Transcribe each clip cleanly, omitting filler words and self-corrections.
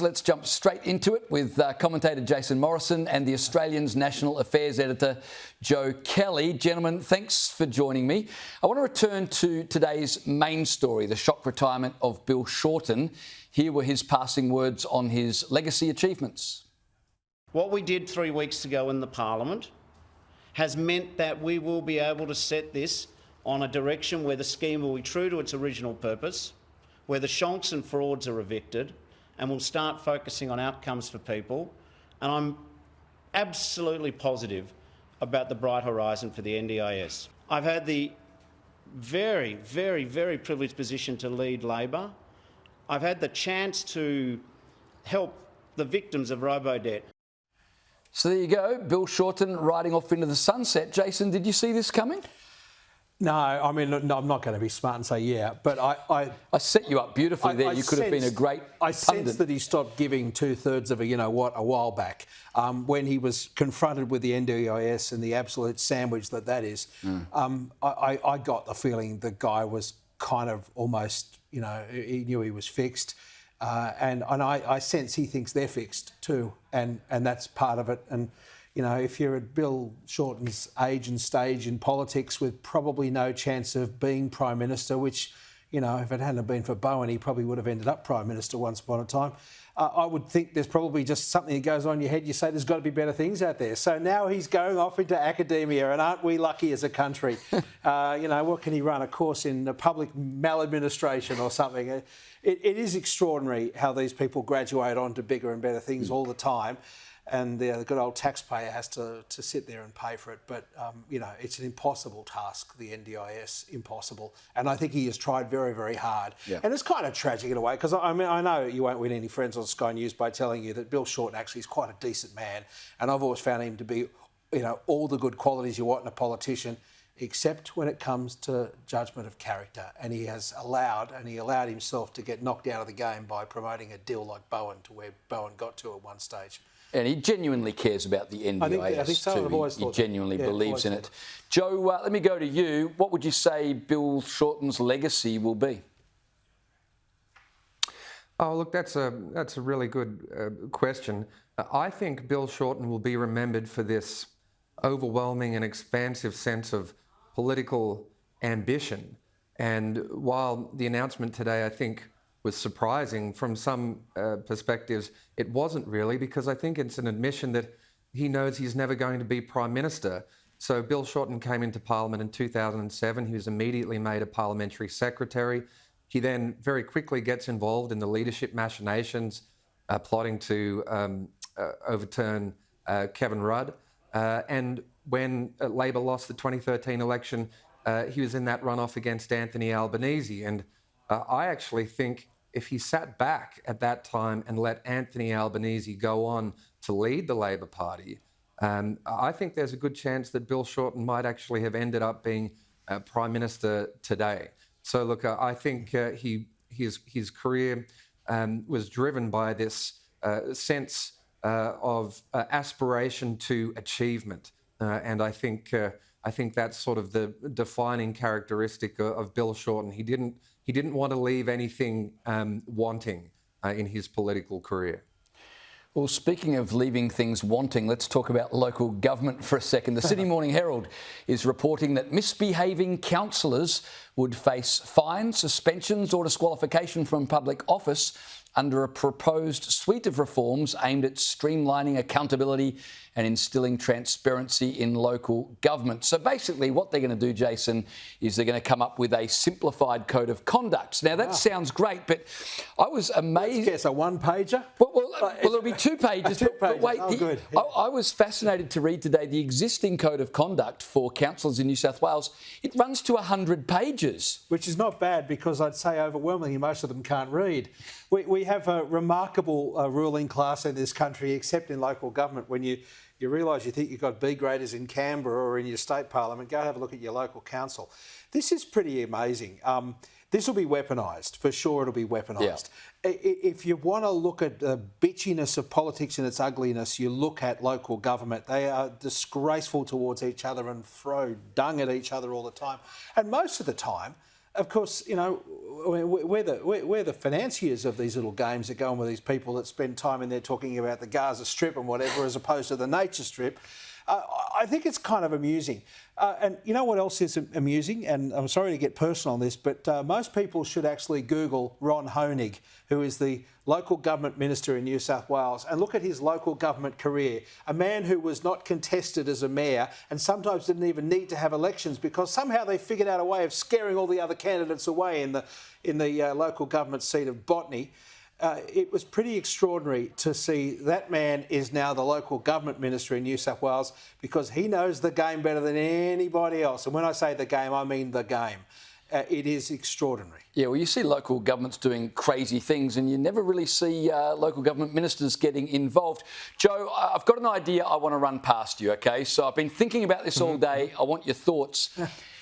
Let's jump straight into it with commentator Jason Morrison and the Australian's National Affairs editor Joe Kelly. Gentlemen, thanks for joining me. I want to return to today's main story, the shock retirement of Bill Shorten. Here were his passing words on his legacy achievements. What we did 3 weeks ago in the Parliament has meant that we will be able to set this on a direction where the scheme will be true to its original purpose, where the shonks and frauds are evicted, and we'll start focusing on outcomes for people. And I'm absolutely positive about the bright horizon for the NDIS. I've had the very, very, very privileged position to lead Labor. I've had the chance to help the victims of robo-debt. So there you go, Bill Shorten riding off into the sunset. Jason, did you see this coming? No, I mean, no, I'm not going to be smart and say yeah, but I set you up beautifully there. You could have been a great I pundit. sense that he stopped giving 2/3 of a while back when he was confronted with the NDIS and the absolute sandwich that is. I got the feeling the guy was kind of almost, he knew he was fixed. And I sense he thinks they're fixed too, and that's part of it. And if you're at Bill Shorten's age and stage in politics with probably no chance of being Prime Minister, which, if it hadn't been for Bowen, he probably would have ended up Prime Minister once upon a time. I would think there's probably just something that goes on in your head. You say there's got to be better things out there. So now he's going off into academia, and aren't we lucky as a country? What can he run? A course in public maladministration or something? It is extraordinary how these people graduate on to bigger and better things all the time. And the good old taxpayer has to sit there and pay for it. But, it's an impossible task, the NDIS, impossible. And I think he has tried very, very hard. Yeah. And it's kind of tragic in a way, because I know you won't win any friends on Sky News by telling you that Bill Shorten actually is quite a decent man. And I've always found him to be, all the good qualities you want in a politician, except when it comes to judgment of character. And he allowed himself to get knocked out of the game by promoting a deal like Bowen to where Bowen got to at one stage. And he genuinely cares about the NDIS I think so. too. I've always he thought genuinely believes in it. Joe, let me go to you. What would you say Bill Shorten's legacy will be? Oh, look, that's a really good question. I think Bill Shorten will be remembered for this overwhelming and expansive sense of political ambition. And while the announcement today, I think, was surprising from some perspectives, it wasn't really, because I think it's an admission that he knows he's never going to be Prime Minister. So Bill Shorten came into Parliament in 2007. He was immediately made a parliamentary secretary. He then very quickly gets involved in the leadership machinations, plotting to overturn Kevin Rudd. And when Labor lost the 2013 election, he was in that runoff against Anthony Albanese. And I actually think if he sat back at that time and let Anthony Albanese go on to lead the Labor Party, I think there's a good chance that Bill Shorten might actually have ended up being Prime Minister today. So look, I think his career was driven by this sense of aspiration to achievement, and I think that's sort of the defining characteristic of Bill Shorten. He didn't want to leave anything wanting in his political career. Well, speaking of leaving things wanting, let's talk about local government for a second. The Sydney Morning Herald is reporting that misbehaving councillors would face fines, suspensions or disqualification from public office under a proposed suite of reforms aimed at streamlining accountability and instilling transparency in local government. So basically what they're going to do, Jason, is they're going to come up with a simplified code of conduct. Now, that sounds great, but I was amazed. Let's guess, a one-pager? Well, it'll be 2 pages. But wait, good. Yeah. I was fascinated to read today the existing code of conduct for councillors in New South Wales. It runs to 100 pages. Which is not bad, because I'd say overwhelmingly most of them can't read. We have a remarkable ruling class in this country, except in local government. When you realise you think you've got B graders in Canberra or in your state parliament, go have a look at your local council. This is pretty amazing. This will be weaponised, for sure it'll be weaponised. Yeah. If you want to look at the bitchiness of politics and its ugliness, you look at local government. They are disgraceful towards each other and throw dung at each other all the time. And most of the time, of course, you know, we're the financiers of these little games that go on with these people that spend time in there talking about the Gaza Strip and whatever, as opposed to the nature strip. I think it's kind of amusing. And you know what else is amusing? And I'm sorry to get personal on this, but most people should actually Google Ron Honig, who is the local government minister in New South Wales, and look at his local government career. A man who was not contested as a mayor and sometimes didn't even need to have elections because somehow they figured out a way of scaring all the other candidates away in the local government seat of Botany. It was pretty extraordinary to see that man is now the local government minister in New South Wales because he knows the game better than anybody else. And when I say the game, I mean the game. It is extraordinary. Yeah, well, you see local governments doing crazy things and you never really see local government ministers getting involved. Joe, I've got an idea I want to run past you, OK? So I've been thinking about this all day. I want your thoughts.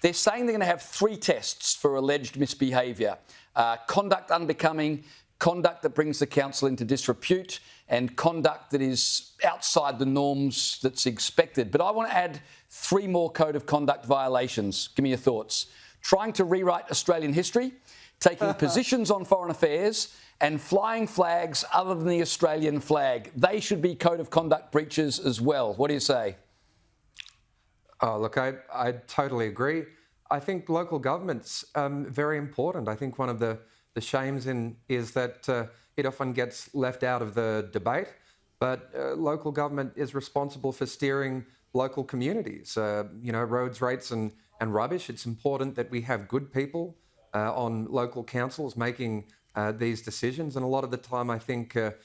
They're saying they're going to have 3 tests for alleged misbehaviour. Conduct unbecoming, conduct that brings the council into disrepute, and conduct that is outside the norms that's expected. But I want to add 3 more code of conduct violations. Give me your thoughts. Trying to rewrite Australian history, taking positions on foreign affairs, and flying flags other than the Australian flag. They should be code of conduct breaches as well. What do you say? Oh, look, I totally agree. I think local government's very important. I think one of the shames is that it often gets left out of the debate, but local government is responsible for steering local communities. Roads, rates and rubbish. It's important that we have good people on local councils making these decisions, and a lot of the time I think it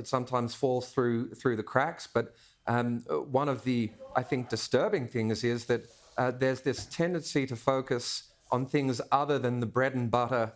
sometimes falls through the cracks. But one of the, I think, disturbing things is that there's this tendency to focus on things other than the bread and butter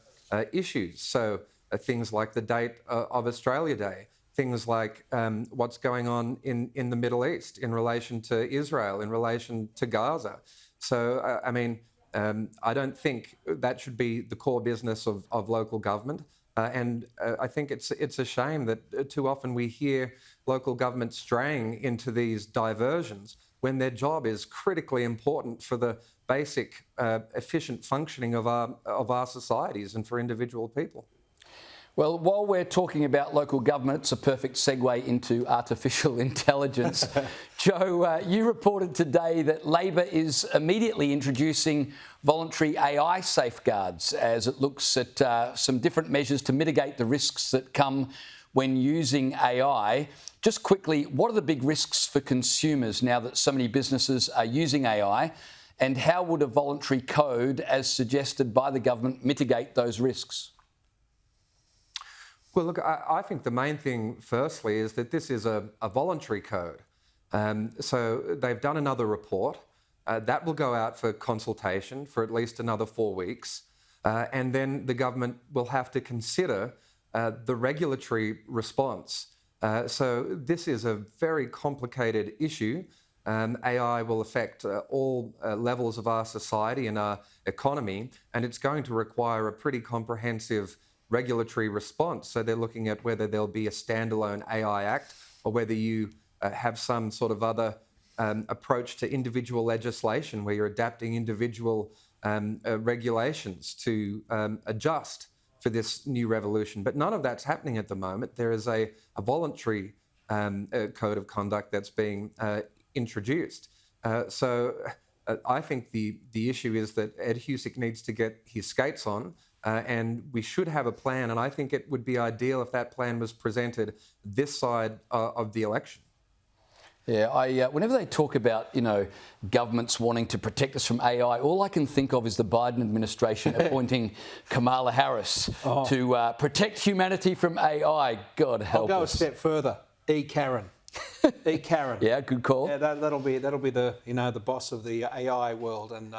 issues. So things like the date of Australia Day, things like what's going on in the Middle East in relation to Israel, in relation to Gaza. So, I don't think that should be the core business of local government. And I think it's a shame that too often we hear local government straying into these diversions when their job is critically important for the basic efficient functioning of our societies and for individual people. Well, while we're talking about local government, it's a perfect segue into artificial intelligence. Joe, you reported today that Labor is immediately introducing voluntary AI safeguards as it looks at some different measures to mitigate the risks that come when using AI. Just quickly, what are the big risks for consumers now that so many businesses are using AI? And how would a voluntary code, as suggested by the government, mitigate those risks? Well, look, I think the main thing, firstly, is that this is a voluntary code. So they've done another report. That will go out for consultation for at least another 4 weeks. And then the government will have to consider the regulatory response. So this is a very complicated issue. AI will affect all levels of our society and our economy, and it's going to require a pretty comprehensive regulatory response. So they're looking at whether there'll be a standalone AI Act or whether you have some sort of other approach to individual legislation where you're adapting individual regulations to adjust for this new revolution. But none of that's happening at the moment. There is a voluntary code of conduct that's being introduced. So I think the issue is that Ed Husic needs to get his skates on, and we should have a plan. And I think it would be ideal if that plan was presented this side of the election. Yeah, whenever they talk about, governments wanting to protect us from AI, all I can think of is the Biden administration appointing Kamala Harris to protect humanity from AI. God help us. I'll go a step further. Karen. Karen. Yeah, good call. Yeah, that'll be the the boss of the AI world, and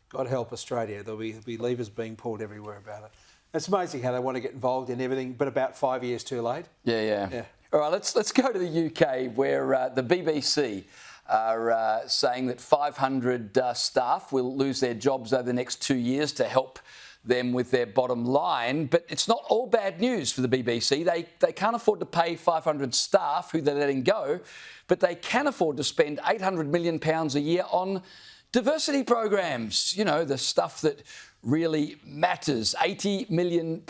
God help Australia. There'll be levers being pulled everywhere about it. It's amazing how they want to get involved in everything, but about 5 years too late. Yeah. All right, let's go to the UK, where the BBC are saying that 500 staff will lose their jobs over the next 2 years to help them with their bottom line. But it's not all bad news for the BBC. They can't afford to pay 500 staff who they're letting go, but they can afford to spend £800 million a year on diversity programs, the stuff that really matters. £80 million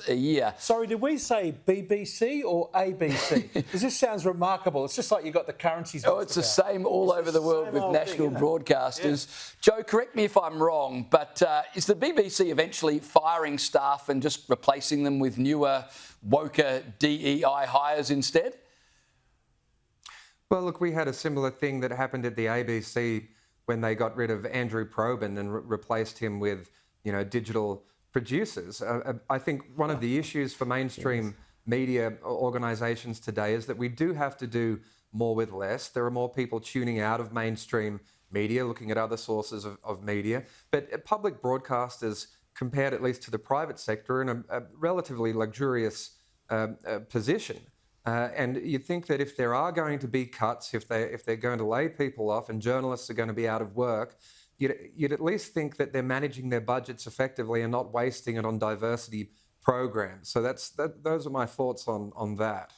a year. Sorry, did we say BBC or ABC? Because this sounds remarkable. It's just like you got the currencies. Oh, it's the same all over the world with national broadcasters. Yeah. Joe, correct me if I'm wrong, but is the BBC eventually firing staff and just replacing them with newer, woker DEI hires instead? Well, look, we had a similar thing that happened at the ABC when they got rid of Andrew Probyn and replaced him with, digital producers. I think one of the issues for mainstream media organisations today is that we do have to do more with less. There are more people tuning out of mainstream media, looking at other sources of media. But public broadcasters, compared at least to the private sector, are in a relatively luxurious position. And you'd think that if there are going to be cuts, if they're going to lay people off and journalists are going to be out of work, you'd at least think that they're managing their budgets effectively and not wasting it on diversity programs. So those are my thoughts on that.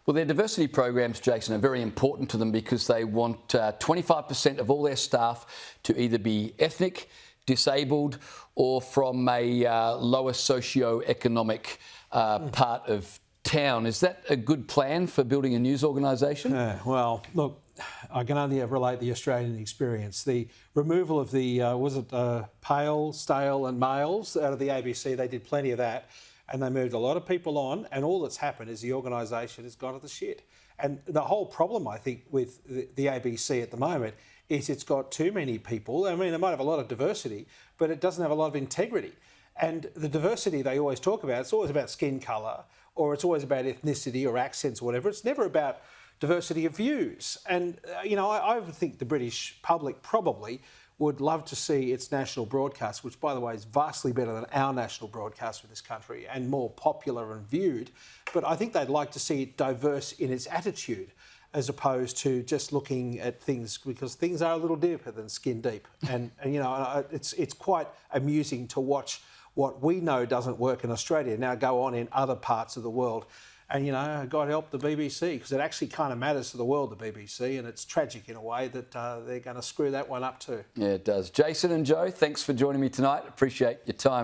Well, their diversity programs, Jason, are very important to them because they want 25% of all their staff to either be ethnic, disabled, or from a lower socio-economic part of town. Is that a good plan for building a news organisation? Well, look, I can only relate the Australian experience. The removal of the, pale, stale and males out of the ABC, they did plenty of that, and they moved a lot of people on, and all that's happened is the organisation has gone to the shit. And the whole problem, I think, with the ABC at the moment is it's got too many people. I mean, it might have a lot of diversity, but it doesn't have a lot of integrity. And the diversity they always talk about, it's always about skin colour, or it's always about ethnicity or accents or whatever. It's never about diversity of views. And, I would think the British public probably would love to see its national broadcast, which, by the way, is vastly better than our national broadcast for this country and more popular and viewed. But I think they'd like to see it diverse in its attitude as opposed to just looking at things, because things are a little deeper than skin deep. And it's quite amusing to watch what we know doesn't work in Australia now go on in other parts of the world. And, God help the BBC, because it actually kind of matters to the world, the BBC, and it's tragic in a way that they're going to screw that one up too. Yeah, it does. Jason and Joe, thanks for joining me tonight. Appreciate your time.